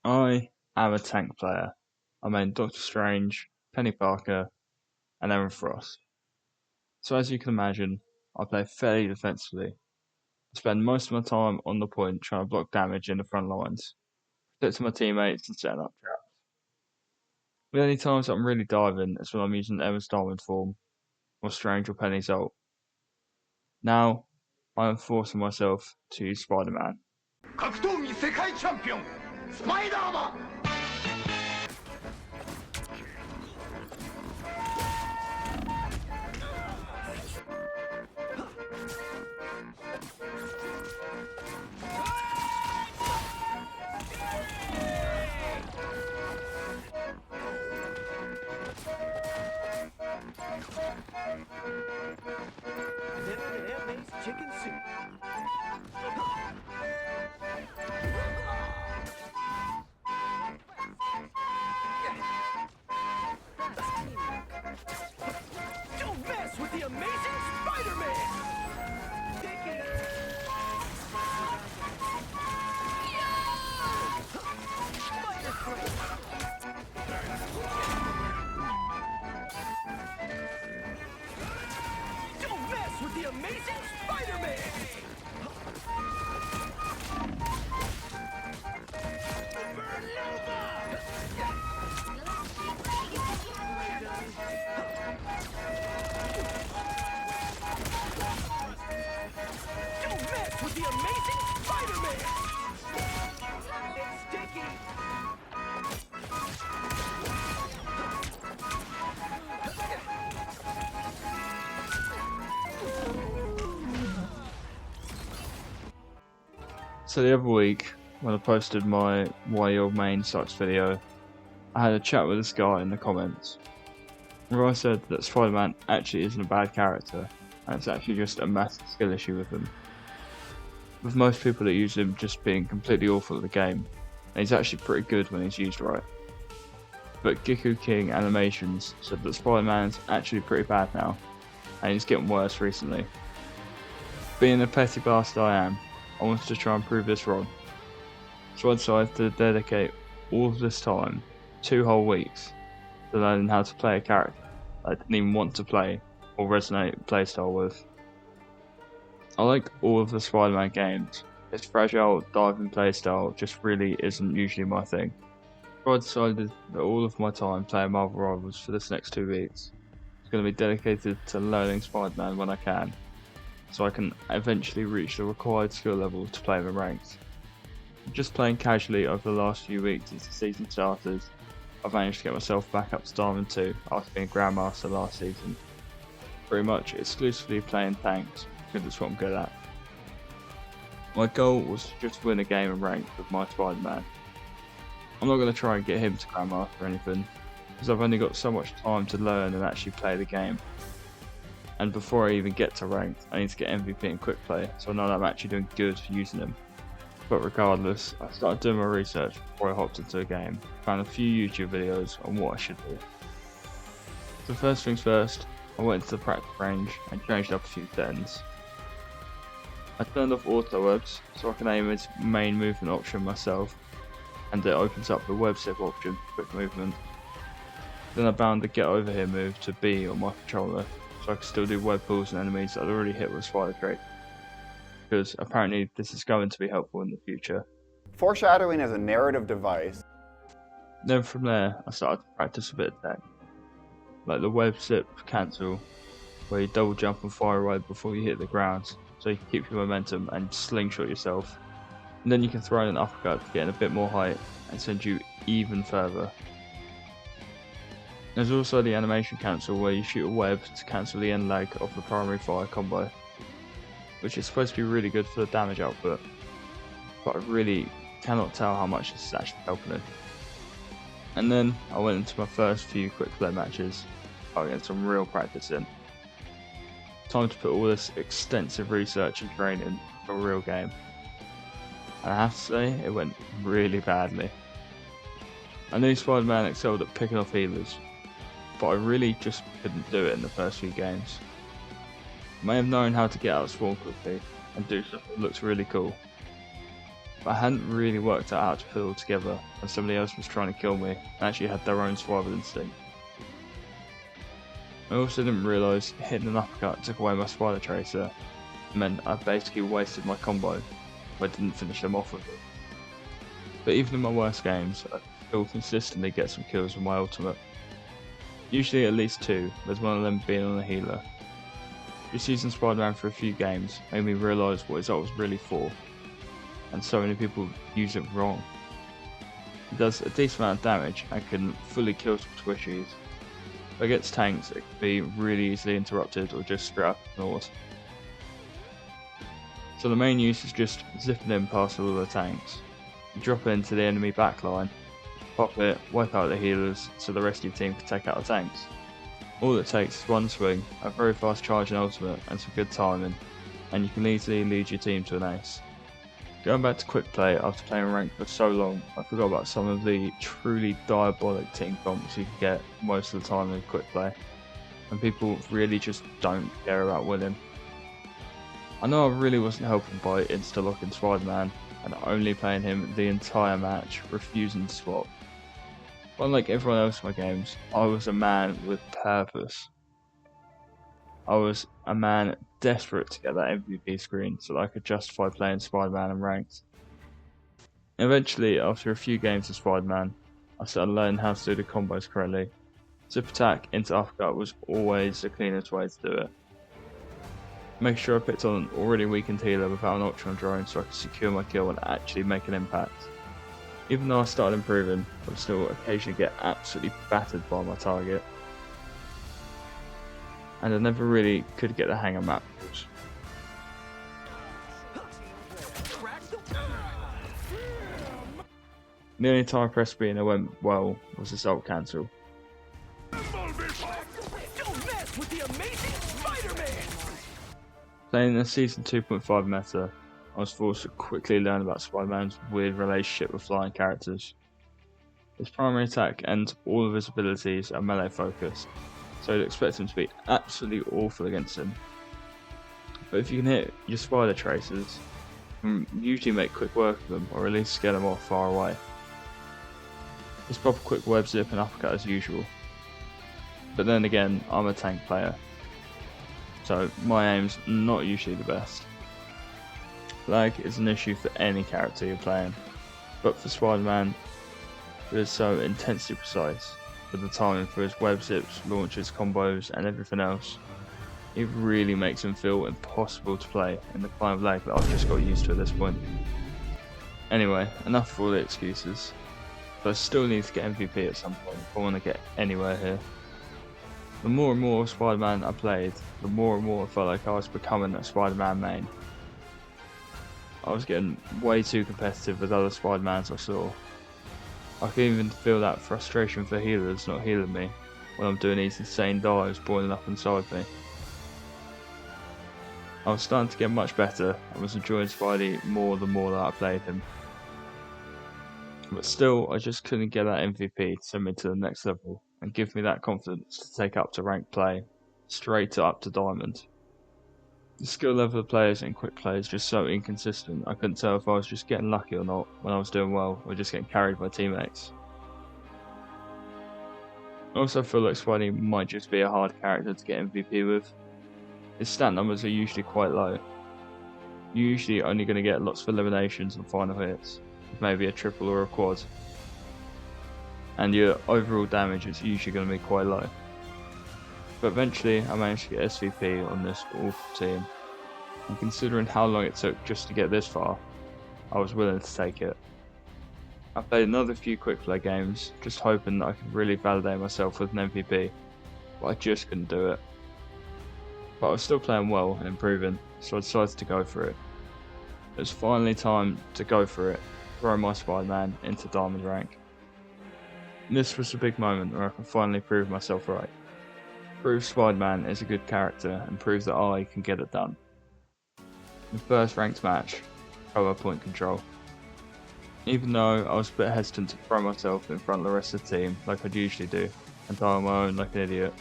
I am a tank player. I main Doctor Strange, Penny Parker, and Aaron Frost. So as you can imagine, I play fairly defensively. I spend most of my time on the point trying to block damage in the front lines, protecting my teammates and setting up traps. The only times I'm really diving is when I'm using Emma's Diamond form, or Strange or Penny's ult. Now, I am forcing myself to use Spider-Man. 格闘技世界チャンピオンスパイダーマン chicken soup. Don't mess with the amazing Spider-Man! Don't mess with the amazing Spider-Man! Don't mess with the amazing Spider-Man! It's sticky! So the other week, when I posted my Why Your Main Sucks video, I had a chat with this guy in the comments, where I said that Spider-Man actually isn't a bad character, and it's actually just a massive skill issue with him. With most people that use him just being completely awful at the game, and he's actually pretty good when he's used right. But Giku King Animations said that Spider-Man's actually pretty bad now, and he's getting worse recently. Being a petty bastard I am, I wanted to try and prove this wrong. So I decided to dedicate all of this time, 2 whole weeks, to learning how to play a character I didn't even want to play or resonate playstyle with. I like all of the Spider-Man games. Its fragile, diving playstyle just really isn't usually my thing. So I decided that all of my time playing Marvel Rivals for this next 2 weeks is going to be dedicated to learning Spider-Man when I can, so I can eventually reach the required skill level to play the ranks. Just playing casually over the last few weeks since the season started, I've managed to get myself back up to Diamond 2 after being Grandmaster last season. Pretty much exclusively playing tanks, because it's what I'm good at. My goal was to just win a game of ranked with my Spider-Man. I'm not going to try and get him to Grandmaster or anything, because I've only got so much time to learn and actually play the game. And before I even get to ranked, I need to get MVP in quick play, so I know that I'm actually doing good using them. But regardless, I started doing my research before I hopped into a game, found a few YouTube videos on what I should do. So first things first, I went into the practice range and changed up a few settings. I turned off auto webs so I can aim its main movement option myself, and it opens up the web zip option for quick movement. Then I bound the get over here move to B on my controller, so I can still do web pulls on enemies that I'd already hit with spider trait, because apparently this is going to be helpful in the future. Foreshadowing is a narrative device. Then from there, I started to practice a bit of tech, like the web zip cancel, where you double jump and fire away before you hit the ground, so you can keep your momentum and slingshot yourself. And then you can throw in an uppercut to get in a bit more height and send you even further. There's also the animation cancel, where you shoot a web to cancel the end leg of the primary fire combo, which is supposed to be really good for the damage output, but I really cannot tell how much this is actually helping it. And then I went into my first few quick play matches, I'll get some real practice in. Time to put all this extensive research and training for a real game. And I have to say, it went really badly. I knew Spider-Man excelled at picking off healers, but I really just couldn't do it in the first few games. I may have known how to get out of spawn quickly and do stuff that looks really cool, but I hadn't really worked out how to put it all together, and somebody else was trying to kill me and actually had their own survival instinct. I also didn't realise hitting an uppercut took away my spider tracer, and meant I basically wasted my combo if I didn't finish them off with it. But even in my worst games, I still consistently get some kills with my ultimate. Usually at least 2, with one of them being on a healer. Just using Spider-Man for a few games made me realise what his ult was really for, and so many people use it wrong. It does a decent amount of damage and can fully kill some squishies, but against tanks it can be really easily interrupted or just straight up ignored. So the main use is just zipping in past all the tanks. You drop it into the enemy backline, pop it, wipe out the healers so the rest of your team can take out the tanks. All it takes is one swing, a very fast charge and ultimate and some good timing, and you can easily lead your team to an ace. Going back to quick play after playing ranked for so long, I forgot about some of the truly diabolic team comps you can get most of the time in quick play, and people really just don't care about winning. I know I really wasn't helping by insta-locking Spider-Man and only playing him the entire match, refusing to swap. But unlike everyone else in my games, I was a man with purpose. I was a man desperate to get that MVP screen so that I could justify playing Spider-Man and ranked. Eventually, after a few games of Spider-Man, I started learning how to do the combos correctly. Zip attack into uppercut was always the cleanest way to do it. Make sure I picked on an already weakened healer without an Ultron drone so I could secure my kill and actually make an impact. Even though I started improving, I would still occasionally get absolutely battered by my target. And I never really could get the hang of map rules. The only time I pressed B and it went well was this ult cancel. Don't mess with the amazing Spider-Man! Playing the Season 2.5 meta, I was forced to quickly learn about Spider-Man's weird relationship with flying characters. His primary attack and all of his abilities are melee focused, so you'd expect him to be absolutely awful against him. But if you can hit your spider tracers, you can usually make quick work of them or at least scare them off far away. Just pop a quick web zip and uppercut as usual. But then again, I'm a tank player, so my aim's not usually the best. Lag is an issue for any character you're playing, but for Spider-Man, it is so intensely precise, with the timing for his web zips, launches, combos and everything else. It really makes him feel impossible to play in the kind of lag that I've just got used to at this point. Anyway, enough of all the excuses, but I still need to get MVP at some point if I want to get anywhere here. The more and more Spider-Man I played, the more and more I felt like I was becoming a Spider-Man main. I was getting way too competitive with other Spider-Mans I saw. I can even feel that frustration for healers not healing me when I'm doing these insane dives boiling up inside me. I was starting to get much better and was enjoying Spidey more the more that I played him. But still, I just couldn't get that MVP to send me to the next level and give me that confidence to take up to ranked play, straight up to Diamond. The skill level of players in quick play is just so inconsistent, I couldn't tell if I was just getting lucky or not when I was doing well, or just getting carried by teammates. I also feel like Spidey might just be a hard character to get MVP with. His stat numbers are usually quite low. You're usually only going to get lots of eliminations and final hits, with maybe a triple or a quad. And your overall damage is usually going to be quite low. But eventually I managed to get SVP on this awful team, and considering how long it took just to get this far, I was willing to take it. I played another few quick play games, just hoping that I could really validate myself with an MVP, but I just couldn't do it. But I was still playing well and improving, so I decided to go for it. It was finally time to go for it, throw my Spider-Man into Diamond rank. And this was a big moment where I could finally prove myself right. Prove Spider-Man is a good character and prove that I can get it done. The first ranked match, cover point control. Even though I was a bit hesitant to throw myself in front of the rest of the team like I'd usually do, and die on my own like an idiot,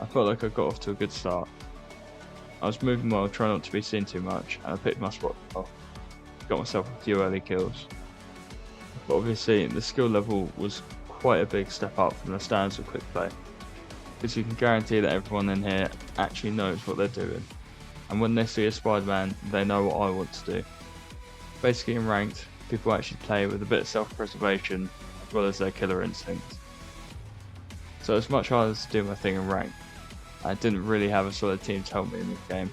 I felt like I got off to a good start. I was moving well, trying not to be seen too much, and I picked my spot well. got myself a few early kills. But obviously the skill level was quite a big step up from the standards of quick play, because you can guarantee that everyone in here actually knows what they're doing, and when they see a Spider-Man they know what I want to do. Basically in ranked, people actually play with a bit of self-preservation as well as their killer instinct. So it's much harder to do my thing in ranked. I didn't really have a solid team to help me in this game,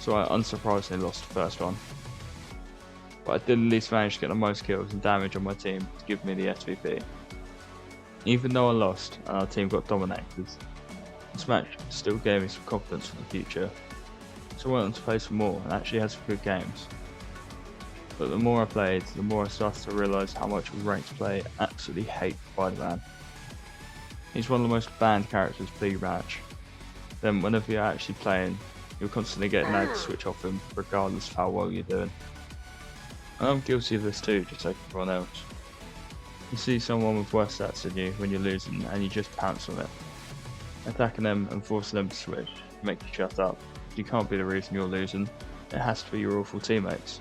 so I unsurprisingly lost the first one. But I did at least manage to get the most kills and damage on my team to give me the SVP. Even though I lost and our team got dominated, this match still gave me some confidence for the future, so I went on to play some more and actually had some good games. But the more I played, the more I started to realise how much ranked play I absolutely hate Spider-Man. He's one of the most banned characters per match. Then whenever you're actually playing, you'll constantly get nagged to switch off him regardless of how well you're doing. And I'm guilty of this too, just like everyone else. You see someone with worse stats than you when you're losing and you just pounce on it. Attacking them and forcing them to switch make you shut up. You can't be the reason you're losing, it has to be your awful teammates.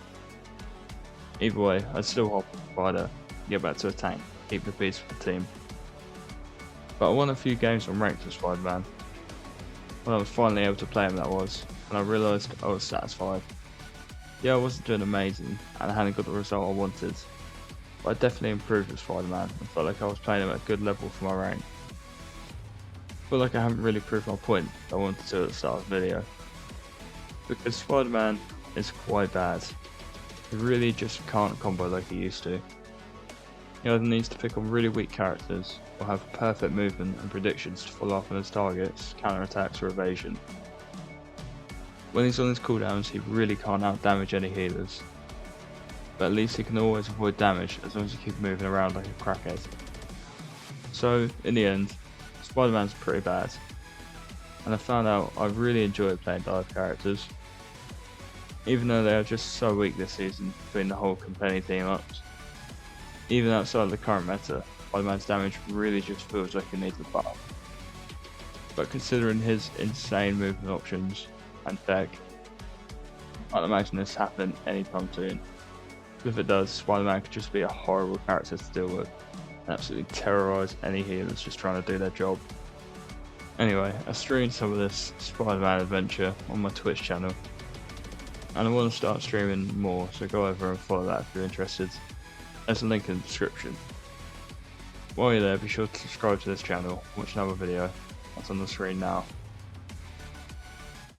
Either way, I'd still hop on the spider, get back to a tank, keep the peace for the team. But I won a few games on ranked with Spider-Man. When I was finally able to play him, that was, and I realised I was satisfied. Yeah, I wasn't doing amazing, and I hadn't got the result I wanted, but I definitely improved with Spider-Man and felt like I was playing him at a good level for my rank. I feel like I haven't really proved my point that I wanted to at the start of the video, because Spider-Man is quite bad. He really just can't combo like he used to. He either needs to pick on really weak characters, or have perfect movement and predictions to follow up on his targets, counterattacks or evasion. When he's on his cooldowns, he really can't out-damage any healers, but at least he can always avoid damage as long as you keep moving around like a crackhead. So, in the end, Spider-Man's pretty bad, and I found out I really enjoy playing dive characters. Even though they are just so weak this season between the Hulk and Penny team-ups. Even outside of the current meta, Spider-Man's damage really just feels like it needs a buff. But considering his insane movement options and tech, I can't imagine this happening anytime soon. If it does, Spider-Man could just be a horrible character to deal with and absolutely terrorise any healers just trying to do their job. Anyway, I streamed some of this Spider-Man adventure on my Twitch channel, and I want to start streaming more, so go over and follow that if you're interested. There's a link in the description. While you're there, be sure to subscribe to this channel, watch another video that's on the screen now.